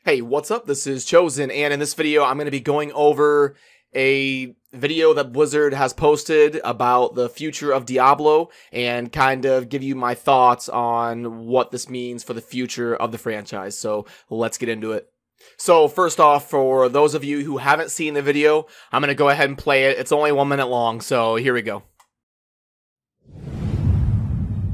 Hey, what's up? This is Chosen, and in this video, I'm going to be going over a video that Blizzard has posted about the future of Diablo and kind of give you my thoughts on what this means for the future of the franchise. So let's get into it. So first off, for those of you who haven't seen the video, I'm going to go ahead and play it. It's only 1 minute long, so here we go.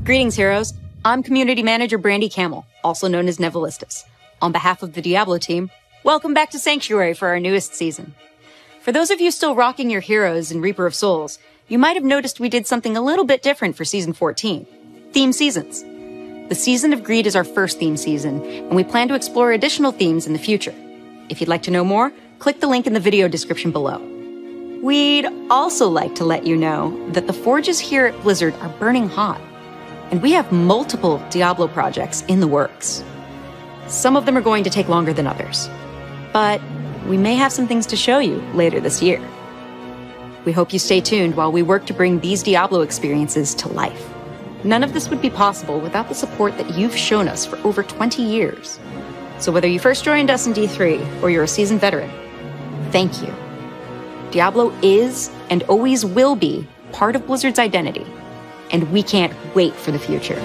Greetings, heroes. I'm Community Manager Brandy Camel, also known as Nevelistus. On behalf of the Diablo team, welcome back to Sanctuary for our newest season. For those of you still rocking your heroes in Reaper of Souls, you might have noticed we did something a little bit different for Season 14. Theme Seasons. The Season of Greed is our first theme season, and we plan to explore additional themes in the future. If you'd like to know more, click the link in the video description below. We'd also like to let you know that the forges here at Blizzard are burning hot, and we have multiple Diablo projects in the works. Some of them are going to take longer than others, but we may have some things to show you later this year. We hope you stay tuned while we work to bring these Diablo experiences to life. None of this would be possible without the support that you've shown us for over 20 years. So whether you first joined us in D3 or you're a seasoned veteran, thank you. Diablo is and always will be part of Blizzard's identity, and we can't wait for the future.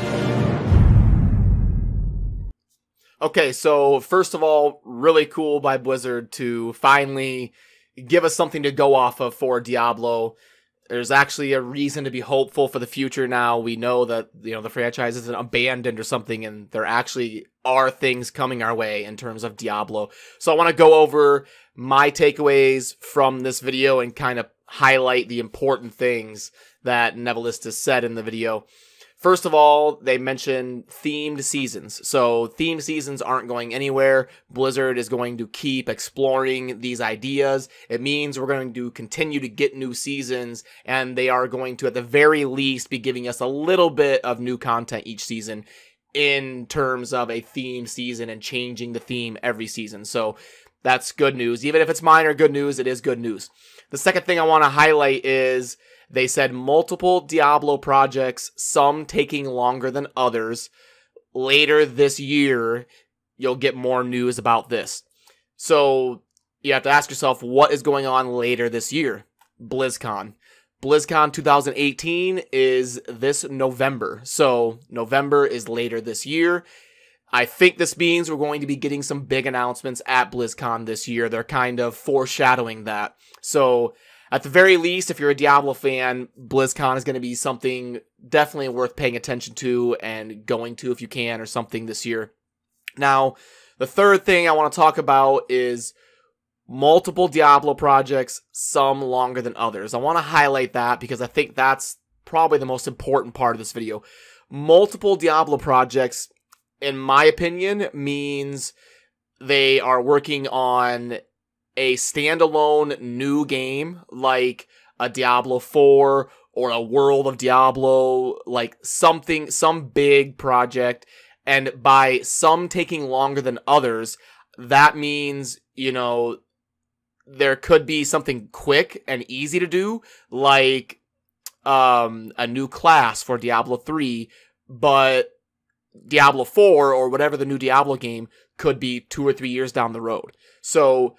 Okay, so first of all, really cool by Blizzard to finally give us something to go off of for Diablo. There's actually a reason to be hopeful for the future now. We know that, the franchise isn't abandoned or something, and there actually are things coming our way in terms of Diablo. So I want to go over my takeaways from this video and kind of highlight the important things that Nevelistus said in the video. First of all, they mentioned themed seasons. So themed seasons aren't going anywhere. Blizzard is going to keep exploring these ideas. It means we're going to continue to get new seasons, and they are going to, at the very least, be giving us a little bit of new content each season in terms of a themed season and changing the theme every season. So that's good news. Even if it's minor good news, it is good news. The second thing I want to highlight is they said multiple Diablo projects, some taking longer than others. Later this year, you'll get more news about this. So you have to ask yourself, what is going on later this year? BlizzCon. BlizzCon 2018 is this November. So November is later this year. I think this means we're going to be getting some big announcements at BlizzCon this year. They're kind of foreshadowing that. So at the very least, if you're a Diablo fan, BlizzCon is going to be something definitely worth paying attention to and going to if you can or something this year. Now, the third thing I want to talk about is multiple Diablo projects, some longer than others. I want to highlight that because I think that's probably the most important part of this video. Multiple Diablo projects, in my opinion, means they are working on a standalone new game like a Diablo 4 or a World of Diablo, like some big project. And by some taking longer than others, that means, there could be something quick and easy to do, like a new class for Diablo 3, but Diablo 4 or whatever the new Diablo game could be 2 or 3 years down the road. So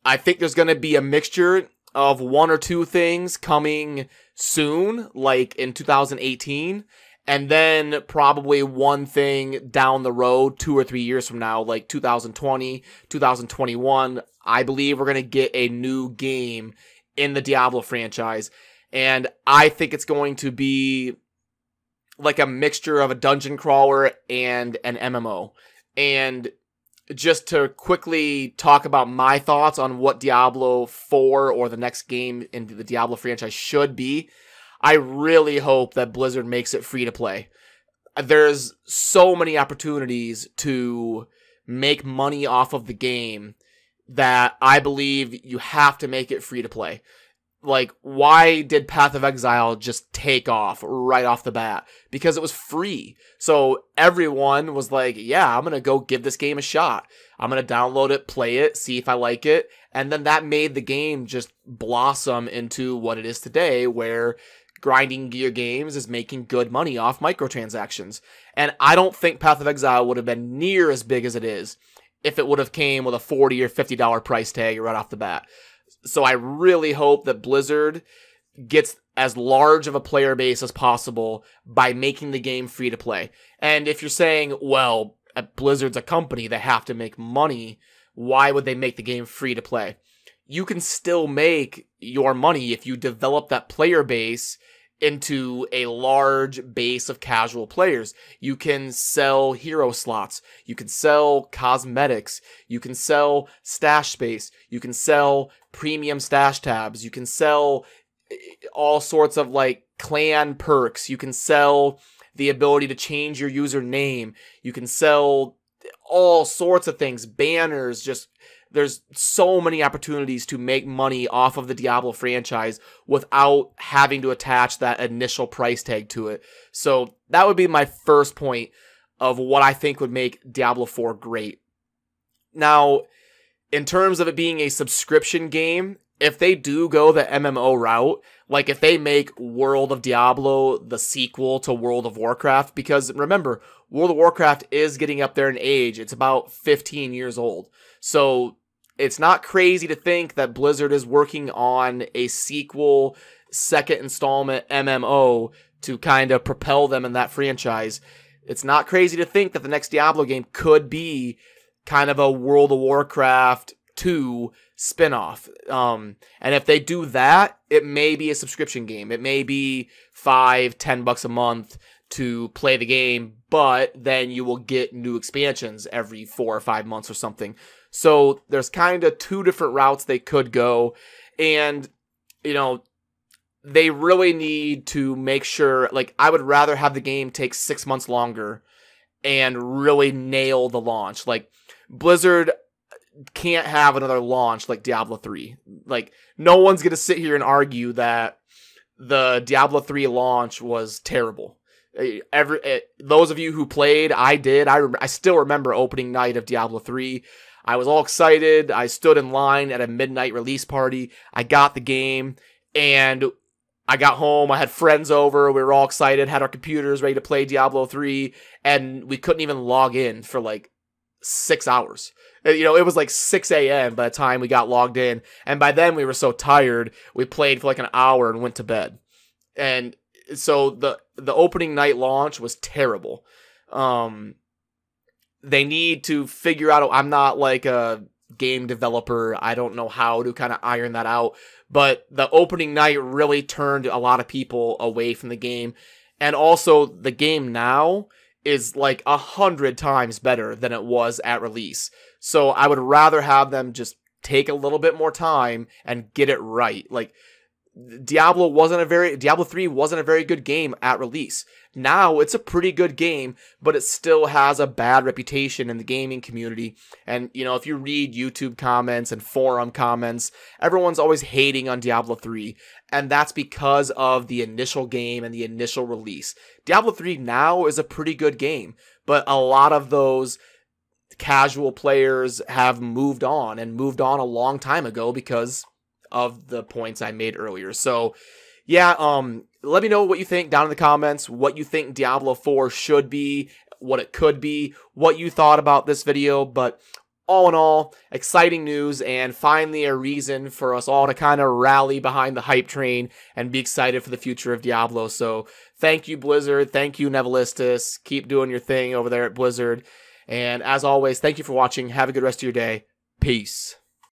I think there's going to be a mixture of 1 or 2 things coming soon, like in 2018, and then probably one thing down the road 2 or 3 years from now, like 2020, 2021. I believe we're going to get a new game in the Diablo franchise, and I think it's going to be like a mixture of a dungeon crawler and an MMO. And just to quickly talk about my thoughts on what Diablo 4 or the next game in the Diablo franchise should be, I really hope that Blizzard makes it free to play. There's so many opportunities to make money off of the game that I believe you have to make it free to play. Like, why did Path of Exile just take off right off the bat? Because it was free. So everyone was like, yeah, I'm going to go give this game a shot. I'm going to download it, play it, see if I like it. And then that made the game just blossom into what it is today, where grinding gear games is making good money off microtransactions. And I don't think Path of Exile would have been near as big as it is if it would have came with a $40 or $50 price tag right off the bat. So I really hope that Blizzard gets as large of a player base as possible by making the game free to play. And if you're saying, well, Blizzard's a company, they have to make money, why would they make the game free to play? You can still make your money if you develop that player base into a large base of casual players. You can sell hero slots. You can sell cosmetics. You can sell stash space. You can sell premium stash tabs. You can sell all sorts of like clan perks. You can sell the ability to change your username. You can sell all sorts of things, banners, just there's so many opportunities to make money off of the Diablo franchise without having to attach that initial price tag to it. So that would be my first point of what I think would make Diablo 4 great. Now, in terms of it being a subscription game, if they do go the MMO route, like if they make World of Diablo the sequel to World of Warcraft, because remember, World of Warcraft is getting up there in age. It's about 15 years old. So it's not crazy to think that Blizzard is working on a sequel, second installment MMO to kind of propel them in that franchise. It's not crazy to think that the next Diablo game could be kind of a World of Warcraft 2 spinoff. And if they do that, it may be a subscription game. It may be $5-10 a month to play the game, but then you will get new expansions every 4 or 5 months or something. So there's kind of two different routes they could go. And, you know, they really need to make sure, like, I would rather have the game take 6 months longer and really nail the launch. Like, Blizzard can't have another launch like Diablo 3. Like, no one's going to sit here and argue that the Diablo 3 launch was terrible. Those of you who played, I did. I still remember opening night of Diablo 3. I was all excited. I stood in line at a midnight release party. I got the game, and I got home. I had friends over. We were all excited, had our computers ready to play Diablo 3, and we couldn't even log in for like 6 hours. You know, it was like 6 a.m. by the time we got logged in, and by then we were so tired, we played for like an hour and went to bed. And so the opening night launch was terrible. They need to figure out, I'm not like a game developer, I don't know how to kind of iron that out, but the opening night really turned a lot of people away from the game. And also the game now is like 100 times better than it was at release. So I would rather have them just take a little bit more time and get it right. Like, Diablo 3 wasn't a very good game at release. Now it's a pretty good game, but it still has a bad reputation in the gaming community. And, you know, if you read YouTube comments and forum comments, everyone's always hating on Diablo 3. And that's because of the initial game and the initial release. Diablo 3 now is a pretty good game, but a lot of those casual players have moved on a long time ago because of the points I made earlier. So yeah, let me know what you think down in the comments, what you think Diablo 4 should be, what it could be, what you thought about this video. But all in all, exciting news, and finally a reason for us all to kind of rally behind the hype train and be excited for the future of Diablo. So thank you, Blizzard. Thank you, Nevelistus. Keep doing your thing over there at Blizzard. And as always, thank you for watching. Have a good rest of your day. Peace.